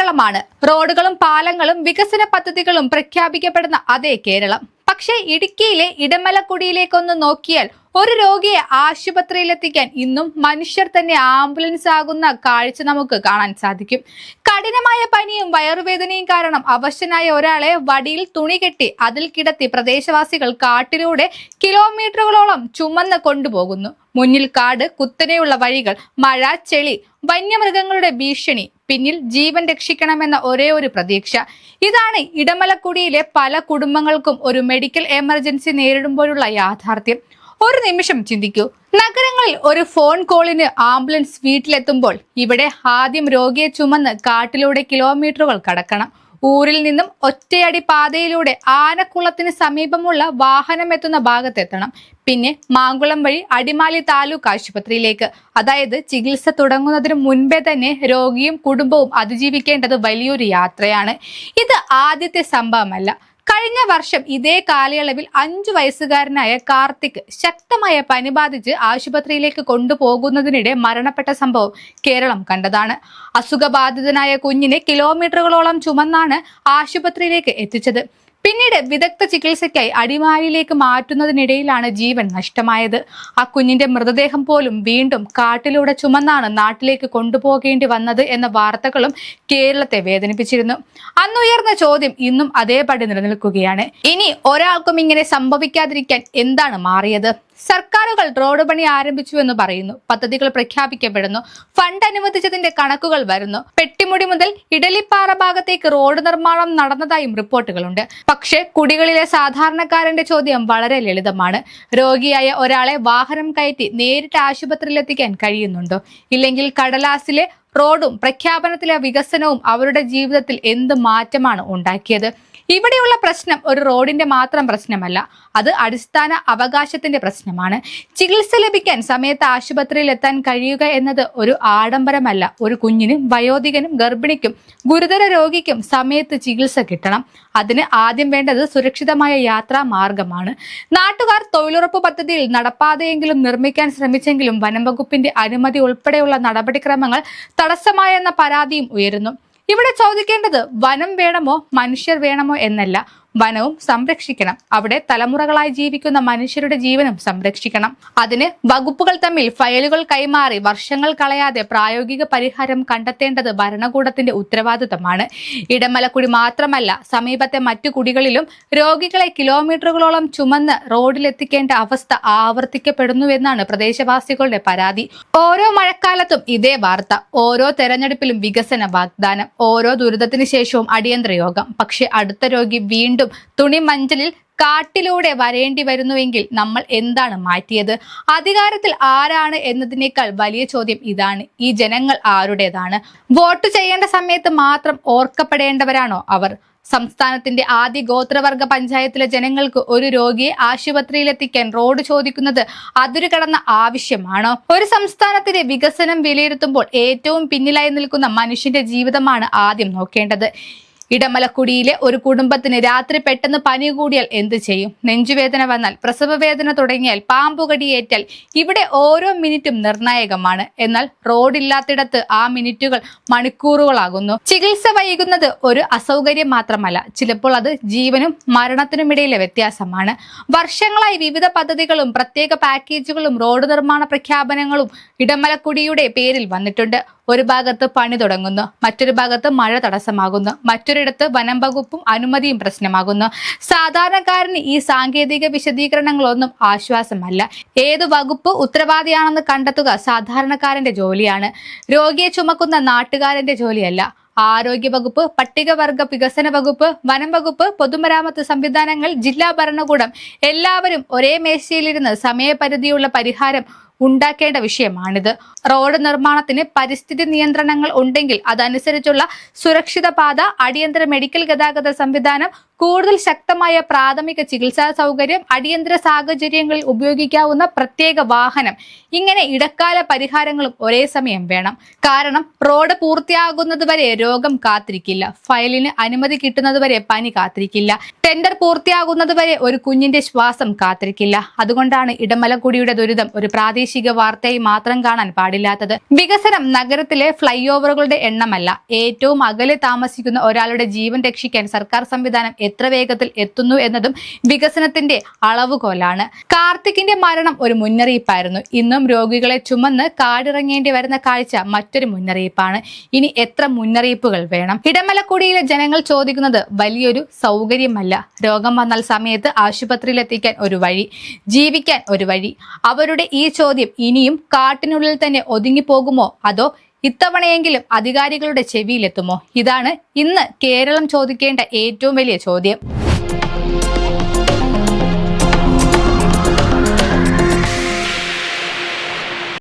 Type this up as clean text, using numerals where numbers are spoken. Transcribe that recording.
കേരളമാണ്. റോഡുകളും പാലങ്ങളും വികസന പദ്ധതികളും പ്രഖ്യാപിക്കപ്പെടുന്ന അതേ കേരളം. പക്ഷേ ഇടുക്കിയിലെ ഇടമലക്കുടിയിലേക്കൊന്ന് നോക്കിയാൽ ഒരു രോഗിയെ ആശുപത്രിയിലെത്തിക്കാൻ ഇന്നും മനുഷ്യർ തന്നെ ആംബുലൻസ് ആകുന്ന കാഴ്ച നമുക്ക് കാണാൻ സാധിക്കും. കഠിനമായ പനിയും വയറുവേദനയും കാരണം അവശനായ ഒരാളെ വടിയിൽ തുണി കെട്ടി അതിൽ കിടത്തി പ്രദേശവാസികൾ കാട്ടിലൂടെ കിലോമീറ്ററുകളോളം ചുമന്ന് കൊണ്ടുപോകുന്നു. മുന്നിൽ കാട്, കുത്തനെയുള്ള വഴികൾ, മഴ, ചെളി, വന്യമൃഗങ്ങളുടെ ഭീഷണി, പിന്നിൽ ജീവൻ രക്ഷിക്കണമെന്ന ഒരേ ഒരു പ്രതീക്ഷ. ഇതാണ് ഇടമലക്കുടിയിലെ പല കുടുംബങ്ങൾക്കും ഒരു മെഡിക്കൽ എമർജൻസി നേരിടുമ്പോഴുള്ള യാഥാർത്ഥ്യം. ഒരു നിമിഷം ചിന്തിക്കൂ. നഗരങ്ങളിൽ ഒരു ഫോൺ കോളിന് ആംബുലൻസ് വീട്ടിലെത്തുമ്പോൾ ഇവിടെ ആദ്യം രോഗിയെ ചുമന്ന് കാട്ടിലൂടെ കിലോമീറ്ററുകൾ കടക്കണം. ഊരിൽ നിന്നും ഒറ്റയടി പാതയിലൂടെ ആനക്കുളത്തിന് സമീപമുള്ള വാഹനം എത്തുന്ന ഭാഗത്തെത്തണം. പിന്നെ മാങ്കുളം വഴി അടിമാലി താലൂക്ക് ആശുപത്രിയിലേക്ക്. അതായത് ചികിത്സ തുടങ്ങുന്നതിന് മുൻപേ തന്നെ രോഗിയും കുടുംബവും അതിജീവിക്കേണ്ടത് വലിയൊരു യാത്രയാണ്. ഇത് ആദ്യത്തെ സംഭവമല്ല. കഴിഞ്ഞ വർഷം ഇതേ കാലയളവിൽ 5 വയസ്സുകാരനായ കാർത്തിക് ശക്തമായ പനി ബാധിച്ച് ആശുപത്രിയിലേക്ക് കൊണ്ടുപോകുന്നതിനിടെ മരണപ്പെട്ട സംഭവം കേരളം കണ്ടതാണ്. അസുഖബാധിതനായ കുഞ്ഞിനെ കിലോമീറ്ററുകളോളം ചുമന്നാണ് ആശുപത്രിയിലേക്ക് എത്തിച്ചത്. പിന്നീട് വിദഗ്ധ ചികിത്സയ്ക്കായി അടിമാലിയിലേക്ക് മാറ്റുന്നതിനിടയിലാണ് ജീവൻ നഷ്ടമായത്. ആ കുഞ്ഞിന്റെ മൃതദേഹം പോലും വീണ്ടും കാട്ടിലൂടെ ചുമന്നാണ് നാട്ടിലേക്ക് കൊണ്ടുപോകേണ്ടി വന്നത് എന്ന വാർത്തകളും കേരളത്തെ വേദനിപ്പിച്ചിരുന്നു. അന്നുയർന്ന ചോദ്യം ഇന്നും അതേപടി നിലനിൽക്കുകയാണ്. ഇനി ഒരാൾക്കും ഇങ്ങനെ സംഭവിക്കാതിരിക്കാൻ എന്താണ് മാറിയത്? സർക്കാരുകൾ റോഡ് പണി ആരംഭിച്ചു എന്ന് പറയുന്നു, പദ്ധതികൾ പ്രഖ്യാപിക്കപ്പെടുന്നു, ഫണ്ട് അനുവദിച്ചതിന്റെ കണക്കുകൾ വരുന്നു. പെട്ടിമുടി മുതൽ ഇഡലിപ്പാറ ഭാഗത്തേക്ക് റോഡ് നിർമ്മാണം നടന്നതായും റിപ്പോർട്ടുകളുണ്ട്. പക്ഷേ കുടികളിലെ സാധാരണക്കാരന്റെ ചോദ്യം വളരെ ലളിതമാണ്. രോഗിയായ ഒരാളെ വാഹനം കയറ്റി നേരിട്ട് ആശുപത്രിയിലെത്തിക്കാൻ കഴിയുന്നുണ്ടോ? ഇല്ലെങ്കിൽ കടലാസിലെ റോഡും പ്രഖ്യാപനത്തിലെ വികസനവും അവരുടെ ജീവിതത്തിൽ എന്ത് മാറ്റമാണ് ഉണ്ടാക്കിയത്? ഇവിടെയുള്ള പ്രശ്നം ഒരു റോഡിന്റെ മാത്രം പ്രശ്നമല്ല, അത് അടിസ്ഥാന അവകാശത്തിന്റെ പ്രശ്നമാണ്. ചികിത്സ ലഭിക്കാൻ സമയത്ത് ആശുപത്രിയിൽ എത്താൻ കഴിയുക എന്നത് ഒരു ആഡംബരമല്ല. ഒരു കുഞ്ഞിനും വയോധികനും ഗർഭിണിക്കും ഗുരുതര രോഗിക്കും സമയത്ത് ചികിത്സ കിട്ടണം. അതിന് ആദ്യം വേണ്ടത് സുരക്ഷിതമായ യാത്രാ മാർഗമാണ്. നാട്ടുകാർ തൊഴിലുറപ്പ് പദ്ധതിയിൽ നടപ്പാതയെങ്കിലും നിർമ്മിക്കാൻ ശ്രമിച്ചെങ്കിലും വനം വകുപ്പിന്റെ അനുമതി ഉൾപ്പെടെയുള്ള നടപടിക്രമങ്ങൾ തടസ്സമായെന്ന പരാതിയും ഉയരുന്നു. ഇവിടെ ചോദിക്കേണ്ടത് വനം വേണമോ മനുഷ്യർ വേണമോ എന്നല്ല. വനവും സംരക്ഷിക്കണം, അവിടെ തലമുറകളായി ജീവിക്കുന്ന മനുഷ്യരുടെ ജീവനും സംരക്ഷിക്കണം. അതിന് വകുപ്പുകൾ തമ്മിൽ ഫയലുകൾ കൈമാറി വർഷങ്ങൾ കളയാതെ പ്രായോഗിക പരിഹാരം കണ്ടെത്തേണ്ടത് ഭരണകൂടത്തിന്റെ ഉത്തരവാദിത്തമാണ്. ഇടമലക്കുടി മാത്രമല്ല, സമീപത്തെ മറ്റു കുടികളിലും രോഗികളെ കിലോമീറ്ററുകളോളം ചുമന്ന് റോഡിലെത്തിക്കേണ്ട അവസ്ഥ ആവർത്തിക്കപ്പെടുന്നുവെന്നാണ് പ്രദേശവാസികളുടെ പരാതി. ഓരോ മഴക്കാലത്തും ഇതേ വാർത്ത, ഓരോ തെരഞ്ഞെടുപ്പിലും വികസന വാഗ്ദാനം, ഓരോ ദുരിതത്തിന് ശേഷവും അടിയന്തര യോഗം. പക്ഷെ അടുത്ത രോഗി വീണ്ടും തുണിമഞ്ചലിൽ കാട്ടിലൂടെ വരേണ്ടി വരുന്നുവെങ്കിൽ നമ്മൾ എന്താണ് മാറ്റിയത്? അധികാരത്തിൽ ആരാണ് എന്നതിനേക്കാൾ വലിയ ചോദ്യം ഇതാണ്: ഈ ജനങ്ങൾ ആരുടേതാണ്? വോട്ട് ചെയ്യേണ്ട സമയത്ത് മാത്രം ഓർക്കപ്പെടേണ്ടവരാണോ അവർ? സംസ്ഥാനത്തിന്റെ ആദ്യ ഗോത്രവർഗ പഞ്ചായത്തിലെ ജനങ്ങൾക്ക് ഒരു രോഗിയെ ആശുപത്രിയിലെത്തിക്കാൻ റോഡ് ചോദിക്കുന്നത് അതിരു കടന്ന ആവശ്യമാണോ? ഒരു സംസ്ഥാനത്തിന്റെ വികസനം വിലയിരുത്തുമ്പോൾ ഏറ്റവും പിന്നിലായി നിൽക്കുന്ന മനുഷ്യന്റെ ജീവിതമാണ് ആദ്യം നോക്കേണ്ടത്. ഇടമലക്കുടിയിലെ ഒരു കുടുംബത്തിന് രാത്രി പെട്ടെന്ന് പനി കൂടിയാൽ എന്ത് ചെയ്യും? നെഞ്ചുവേദന വന്നാൽ, പ്രസവവേദന തുടങ്ങിയാൽ, പാമ്പുകടിയേറ്റാൽ ഇവിടെ ഓരോ മിനിറ്റും നിർണായകമാണ്. എന്നാൽ റോഡില്ലാത്തിടത്ത് ആ മിനിറ്റുകൾ മണിക്കൂറുകളാകുന്നു. ചികിത്സ വൈകുന്നത് ഒരു അസൗകര്യം മാത്രമല്ല, ചിലപ്പോൾ അത് ജീവനും മരണത്തിനുമിടയിലെ വ്യത്യാസമാണ്. വർഷങ്ങളായി വിവിധ പദ്ധതികളും പ്രത്യേക പാക്കേജുകളും റോഡ് നിർമ്മാണ പ്രഖ്യാപനങ്ങളും ഇടമലക്കുടിയുടെ പേരിൽ വന്നിട്ടുണ്ട്. ഒരു ഭാഗത്ത് പണി തുടങ്ങുന്നു, മറ്റൊരു ഭാഗത്ത് മഴ തടസ്സമാകുന്നു, മറ്റൊരിടത്ത് വനം വകുപ്പും അനുമതിയും പ്രശ്നമാകുന്നു. സാധാരണക്കാരന് ഈ സാങ്കേതിക വിശദീകരണങ്ങളൊന്നും ആശ്വാസമല്ല. ഏതു വകുപ്പ് ഉത്തരവാദിയാണെന്ന് കണ്ടെത്തുക സാധാരണക്കാരന്റെ ജോലിയാണ്, രോഗിയെ ചുമക്കുന്ന നാട്ടുകാരന്റെ ജോലിയല്ല. ആരോഗ്യ വകുപ്പ്, പട്ടികവർഗ വികസന വകുപ്പ്, വനം വകുപ്പ്, പൊതുമരാമത്ത് സംവിധാനങ്ങൾ, ജില്ലാ ഭരണകൂടം എല്ലാവരും ഒരേ മേശയിലിരുന്ന് സമയപരിധിയുള്ള പരിഹാരം ഉണ്ടാക്കേണ്ട വിഷയമാണിത്. റോഡ് നിർമ്മാണത്തിന് പരിസ്ഥിതി നിയന്ത്രണങ്ങൾ ഉണ്ടെങ്കിൽ അതനുസരിച്ചുള്ള സുരക്ഷിത പാത, അടിയന്തര മെഡിക്കൽ ഗതാഗത സംവിധാനം, കൂടുതൽ ശക്തമായ പ്രാഥമിക ചികിത്സാ സൗകര്യം, അടിയന്തര സാഹചര്യങ്ങളിൽ ഉപയോഗിക്കാവുന്ന പ്രത്യേക വാഹനം, ഇങ്ങനെ ഇടക്കാല പരിഹാരങ്ങളും ഒരേ സമയം വേണം. കാരണം റോഡ് പൂർത്തിയാകുന്നതുവരെ രോഗം കാത്തിരിക്കില്ല, ഫയലിന് അനുമതി കിട്ടുന്നതുവരെ പനി കാത്തിരിക്കില്ല, ടെൻഡർ പൂർത്തിയാകുന്നതുവരെ ഒരു കുഞ്ഞിന്റെ ശ്വാസം കാത്തിരിക്കില്ല. അതുകൊണ്ടാണ് ഇടമലക്കുടിയുടെ ദുരിതം ഒരു പ്രാദേശിക പ്രാദേശിക വാർത്തയായി മാത്രം കാണാൻ പാടില്ലാത്തത്. വികസനം നഗരത്തിലെ ഫ്ലൈ ഓവറുകളുടെ എണ്ണമല്ല, ഏറ്റവും അകലെ താമസിക്കുന്ന ഒരാളുടെ ജീവൻ രക്ഷിക്കാൻ സർക്കാർ സംവിധാനം എത്ര വേഗത്തിൽ എത്തുന്നു എന്നതും വികസനത്തിന്റെ അളവുകോലാണ്. കാർത്തിക്കിന്റെ മരണം ഒരു മുന്നറിയിപ്പായിരുന്നു. ഇന്നും രോഗികളെ ചുമന്ന് കാടിറങ്ങേണ്ടി വരുന്ന കാഴ്ച മറ്റൊരു മുന്നറിയിപ്പാണ്. ഇനി എത്ര മുന്നറിയിപ്പുകൾ വേണം? ഇടമലക്കുടിയിലെ ജനങ്ങൾ ചോദിക്കുന്നത് വലിയൊരു സൗകര്യമല്ല, രോഗം വന്നാൽ സമയത്ത് ആശുപത്രിയിൽ എത്തിക്കാൻ ഒരു വഴി, ജീവിക്കാൻ ഒരു വഴി. അവരുടെ ഈ ചോദ്യം ഇനിയും കാട്ടിനുള്ളിൽ തന്നെ ഒതുങ്ങിപ്പോകുമോ, അതോ ഇത്തവണയെങ്കിലും അധികാരികളുടെ ചെവിയിലെത്തുമോ? ഇതാണ് ഇന്ന് കേരളം ചോദിക്കേണ്ട ഏറ്റവും വലിയ ചോദ്യം.